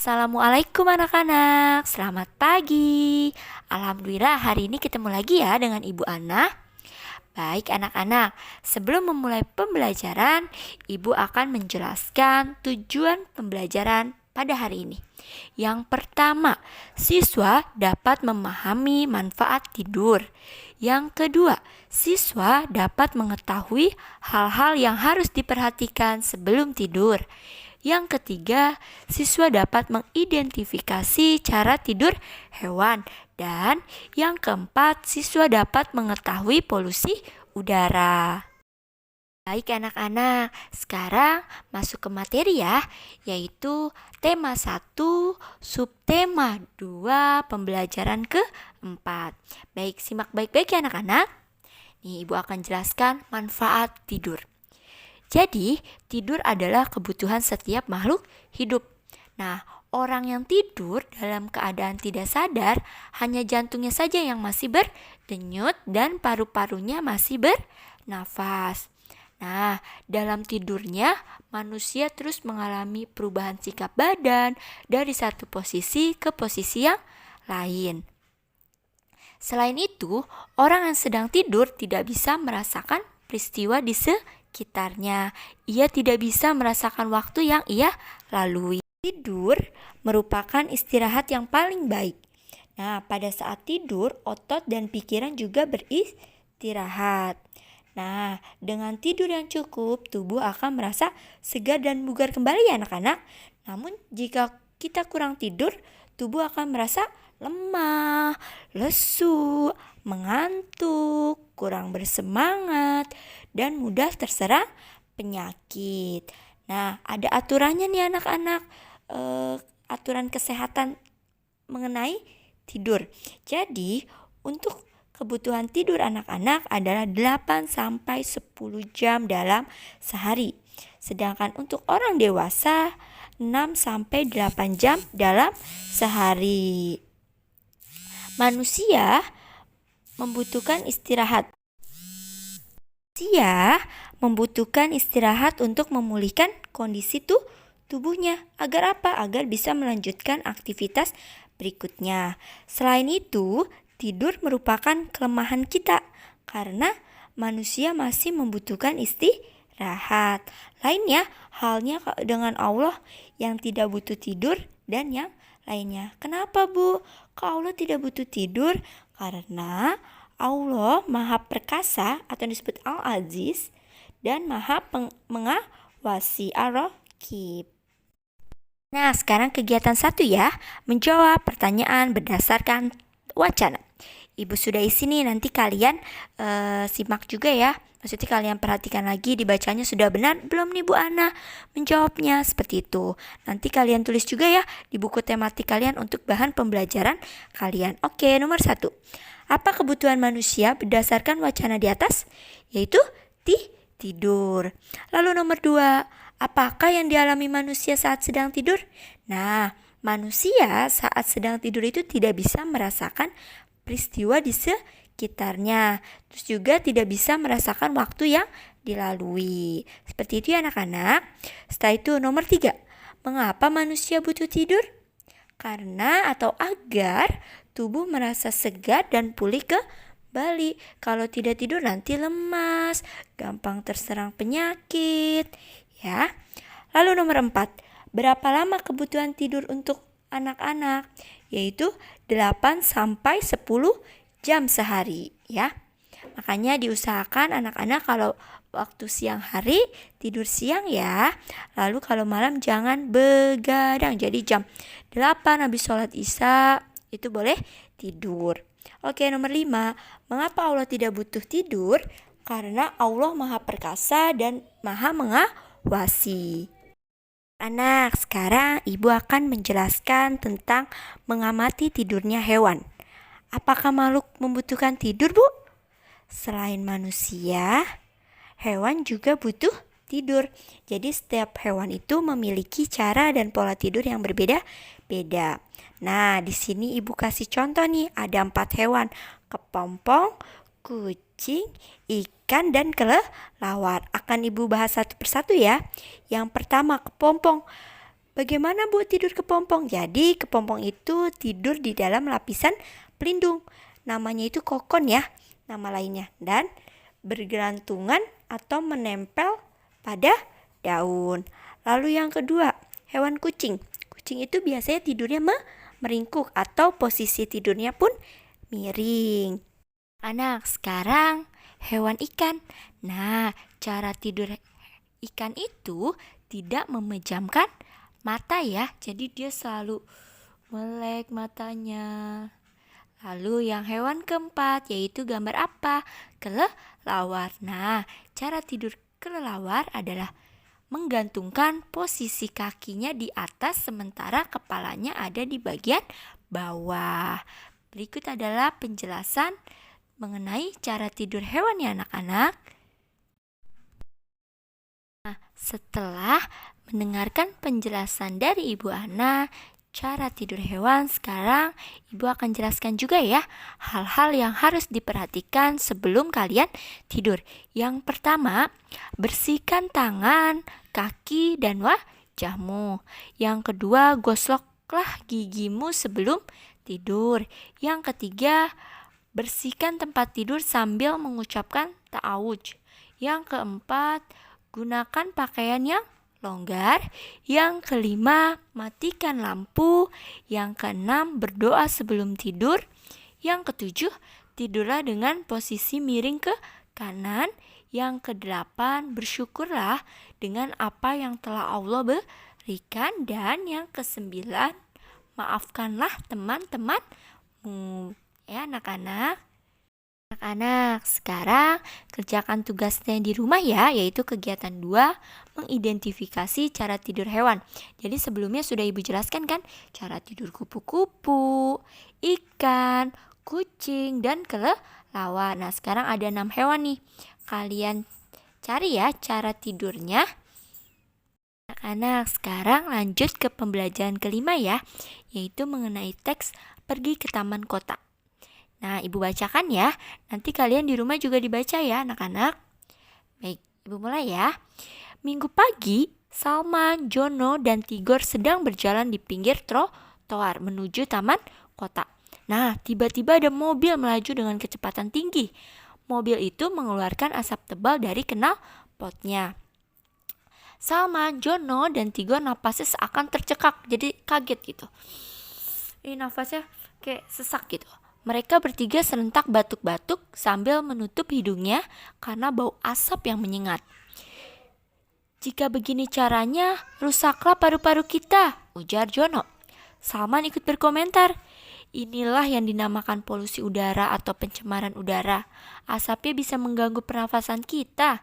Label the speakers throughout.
Speaker 1: Assalamualaikum anak-anak, selamat pagi. Alhamdulillah hari ini ketemu lagi ya dengan Ibu Ana. Baik anak-anak, sebelum memulai pembelajaran, Ibu akan menjelaskan tujuan pembelajaran pada hari ini. Yang pertama, siswa dapat memahami manfaat tidur. Yang kedua, siswa dapat mengetahui hal-hal yang harus diperhatikan sebelum tidur. Yang ketiga, siswa dapat mengidentifikasi cara tidur hewan. Dan yang keempat, siswa dapat mengetahui polusi udara. Baik anak-anak, sekarang masuk ke materi ya, yaitu tema 1, subtema 2, pembelajaran keempat. Baik, simak baik-baik ya anak-anak. Nih, Ibu akan jelaskan manfaat tidur. Jadi, tidur adalah kebutuhan setiap makhluk hidup. Nah, orang yang tidur dalam keadaan tidak sadar, hanya jantungnya saja yang masih berdenyut dan paru-parunya masih bernafas. Nah, dalam tidurnya, manusia terus mengalami perubahan sikap badan dari satu posisi ke posisi yang lain. Selain itu, orang yang sedang tidur tidak bisa merasakan peristiwa di sekitarnya. Ia tidak bisa merasakan waktu yang ia lalui. Tidur merupakan istirahat yang paling baik. Nah, pada saat tidur, otot dan pikiran juga beristirahat. Nah, dengan tidur yang cukup, tubuh akan merasa segar dan bugar kembali ya anak-anak. Namun, jika kita kurang tidur, tubuh akan merasa lemah, lesu, mengantuk, kurang bersemangat, dan mudah terserang penyakit. Nah, ada aturannya nih anak-anak, aturan kesehatan mengenai tidur. Jadi, untuk kebutuhan tidur anak-anak adalah 8-10 jam dalam sehari. Sedangkan untuk orang dewasa 6-8 jam dalam sehari. Manusia membutuhkan istirahat. Manusia membutuhkan istirahat untuk memulihkan kondisi tubuhnya. Agar apa? Agar bisa melanjutkan aktivitas berikutnya. Selain itu, tidur merupakan kelemahan kita karena manusia masih membutuhkan istirahat. Lainnya, halnya dengan Allah yang tidak butuh tidur dan yang lainnya. Kenapa Bu? Kok Allah tidak butuh tidur? Karena Allah Maha Perkasa atau disebut Al-Aziz dan Maha Mengawasi Ar-Raqib. Nah, sekarang kegiatan 1 ya, menjawab pertanyaan berdasarkan wacana. Ibu sudah isi nih, nanti kalian simak juga ya. Maksudnya kalian perhatikan lagi dibacanya sudah benar belum nih Bu Ana menjawabnya, seperti itu. Nanti kalian tulis juga ya di buku tematik kalian untuk bahan pembelajaran kalian. Oke, nomor 1. Apa kebutuhan manusia berdasarkan wacana di atas? Yaitu tidur. Lalu nomor 2, apakah yang dialami manusia saat sedang tidur? Nah, manusia saat sedang tidur itu tidak bisa merasakan peristiwa di sekitarnya. Terus juga tidak bisa merasakan waktu yang dilalui. Seperti itu ya anak-anak. Setelah itu nomor 3, mengapa manusia butuh tidur? Karena atau agar tubuh merasa segar dan pulih kembali. Kalau tidak tidur nanti lemas, gampang terserang penyakit, ya. Lalu nomor 4, berapa lama kebutuhan tidur untuk anak-anak? Yaitu 8-10 jam sehari, ya. Makanya diusahakan anak-anak kalau waktu siang hari tidur siang ya. Lalu kalau malam jangan begadang. Jadi jam 8 habis sholat isya itu boleh tidur. Oke, nomor 5, mengapa Allah tidak butuh tidur? Karena Allah Maha Perkasa dan Maha Mengawasi. Anak, sekarang Ibu akan menjelaskan tentang mengamati tidurnya hewan. Apakah makhluk membutuhkan tidur, Bu? Selain manusia, hewan juga butuh tidur. Jadi setiap hewan itu memiliki cara dan pola tidur yang berbeda-beda. Nah, di sini Ibu kasih contoh nih, ada 4 hewan: kepompong, kucing, ikan, dan kelelawar. Akan Ibu bahas satu persatu ya. Yang pertama, kepompong. Bagaimana Bu tidur kepompong? Jadi kepompong itu tidur di dalam lapisan pelindung. Namanya itu kokon ya, nama lainnya. Dan bergelantungan atau menempel pada daun. Lalu yang kedua, hewan kucing. Kucing itu biasanya tidurnya meringkuk atau posisi tidurnya pun miring. Anak, sekarang hewan ikan. Nah, cara tidur ikan itu tidak memejamkan mata ya. Jadi dia selalu melek matanya. Lalu yang hewan keempat yaitu gambar apa? Kelelawar. Nah, cara tidur kelelawar adalah menggantungkan posisi kakinya di atas sementara kepalanya ada di bagian bawah. Berikut adalah penjelasan mengenai cara tidur hewan ya anak-anak. Nah, setelah mendengarkan penjelasan dari Ibu Ana, cara tidur hewan, sekarang Ibu akan jelaskan juga ya hal-hal yang harus diperhatikan sebelum kalian tidur. Yang pertama, bersihkan tangan, kaki, dan wajahmu. Yang kedua, gosloklah gigimu sebelum tidur. Yang ketiga, bersihkan tempat tidur sambil mengucapkan ta'awudz. Yang keempat, gunakan pakaian yang longgar. Yang kelima, matikan lampu. Yang keenam, berdoa sebelum tidur. Yang ketujuh, tidurlah dengan posisi miring ke kanan. Yang kedelapan, bersyukurlah dengan apa yang telah Allah berikan. Dan yang kesembilan, maafkanlah teman-temanmu. Ya anak-anak. Anak-anak, sekarang kerjakan tugasnya di rumah ya, yaitu kegiatan 2, mengidentifikasi cara tidur hewan. Jadi sebelumnya sudah Ibu jelaskan kan, cara tidur kupu-kupu, ikan, kucing, dan kelelawar. Nah, sekarang ada 6 hewan nih. Kalian cari ya cara tidurnya. Anak-anak, sekarang lanjut ke pembelajaran kelima ya, yaitu mengenai teks pergi ke taman kota. Nah, Ibu bacakan ya. Nanti kalian di rumah juga dibaca ya, anak-anak. Baik, Ibu mulai ya. Minggu pagi, Salman, Jono, dan Tigor sedang berjalan di pinggir trotoar menuju taman kota. Nah, tiba-tiba ada mobil melaju dengan kecepatan tinggi. Mobil itu mengeluarkan asap tebal dari knalpotnya. Salman, Jono, dan Tigor napasnya seakan tercekak, jadi kaget gitu. Ini nafasnya kayak sesak gitu. Mereka bertiga serentak batuk-batuk sambil menutup hidungnya karena bau asap yang menyengat. Jika begini caranya, rusaklah paru-paru kita, ujar Jono. Salman ikut berkomentar. Inilah yang dinamakan polusi udara atau pencemaran udara. Asapnya bisa mengganggu pernafasan kita.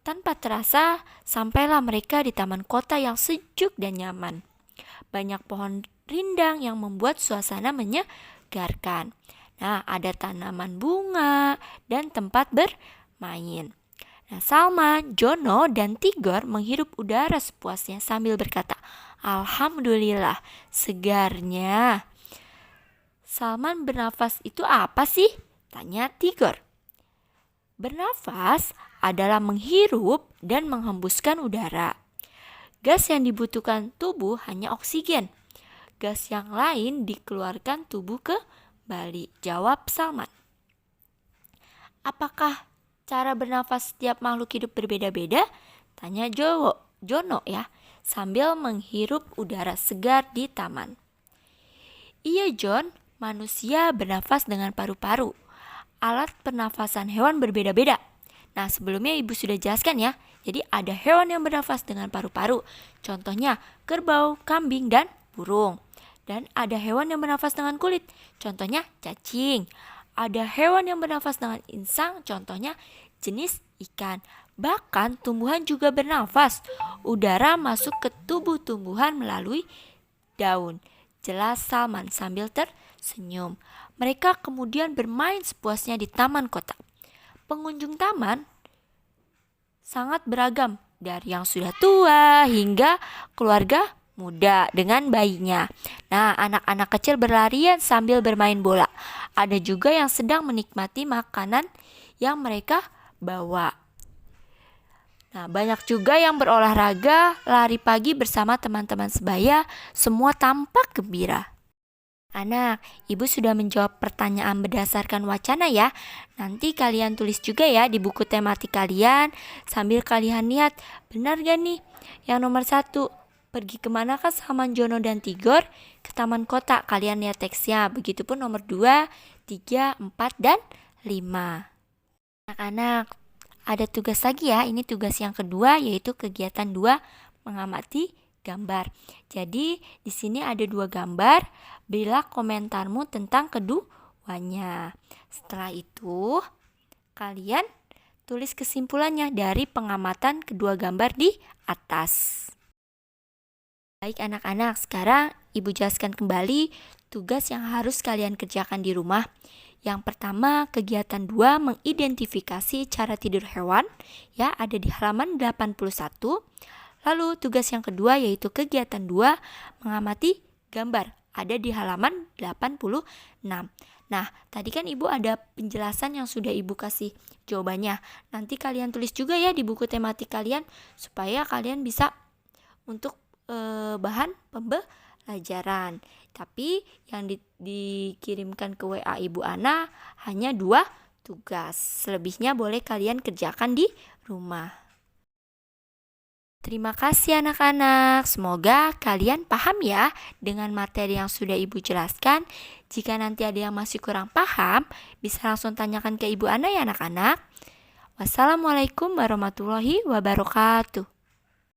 Speaker 1: Tanpa terasa, sampailah mereka di taman kota yang sejuk dan nyaman. Banyak pohon rindang yang membuat suasana menyegarkan. Nah, ada tanaman bunga dan tempat bermain. Nah, Salman, Jono, dan Tigor menghirup udara sepuasnya sambil berkata, Alhamdulillah, segarnya. Salman, bernafas itu apa sih? Tanya Tigor. Bernafas adalah menghirup dan menghembuskan udara. Gas yang dibutuhkan tubuh hanya oksigen. Gas yang lain dikeluarkan tubuh kembali, jawab Salman. Apakah cara bernafas setiap makhluk hidup berbeda-beda? Tanya Jono ya, sambil menghirup udara segar di taman. Iya John, manusia bernafas dengan paru-paru. Alat pernafasan hewan berbeda-beda. Nah, sebelumnya Ibu sudah jelaskan ya. Jadi ada hewan yang bernafas dengan paru-paru. Contohnya kerbau, kambing, dan burung. Dan ada hewan yang bernafas dengan kulit. Contohnya cacing. Ada hewan yang bernafas dengan insang. Contohnya jenis ikan. Bahkan tumbuhan juga bernafas. Udara masuk ke tubuh tumbuhan melalui daun. Jelas Salman sambil tersenyum. Mereka kemudian bermain sepuasnya di taman kota. Pengunjung taman sangat beragam, dari yang sudah tua hingga keluarga muda dengan bayinya. Nah, anak-anak kecil berlarian sambil bermain bola. Ada juga yang sedang menikmati makanan yang mereka bawa. Nah, banyak juga yang berolahraga, lari pagi bersama teman-teman sebaya, semua tampak gembira. Anak, Ibu sudah menjawab pertanyaan berdasarkan wacana ya. Nanti kalian tulis juga ya di buku tematik kalian, sambil kalian lihat, benar gak nih? Yang nomor 1, pergi kemana kah Saman Jono dan Tigor? Ke taman kota, kalian lihat teksnya. Begitupun nomor 2, 3, 4, dan 5. Anak-anak, ada tugas lagi ya, ini tugas yang kedua yaitu kegiatan 2, mengamati gambar. Jadi di sini ada 2 gambar, berilah komentarmu tentang keduanya. Setelah itu, kalian tulis kesimpulannya dari pengamatan kedua gambar di atas. Baik anak-anak, sekarang Ibu jelaskan kembali tugas yang harus kalian kerjakan di rumah. Yang pertama, kegiatan 2 mengidentifikasi cara tidur hewan, ya ada di halaman 81. Lalu tugas yang kedua yaitu kegiatan 2 mengamati gambar, ada di halaman 86. Nah, tadi kan Ibu ada penjelasan yang sudah Ibu kasih jawabannya. Nanti kalian tulis juga ya di buku tematik kalian supaya kalian bisa untuk bahan pembelajaran. Tapi yang dikirimkan ke WA Ibu Ana hanya 2 tugas. Selebihnya boleh kalian kerjakan di rumah. Terima kasih anak-anak. Semoga kalian paham ya dengan materi yang sudah Ibu jelaskan. Jika nanti ada yang masih kurang paham, bisa langsung tanyakan ke Ibu Ana ya anak-anak. Wassalamualaikum warahmatullahi wabarakatuh.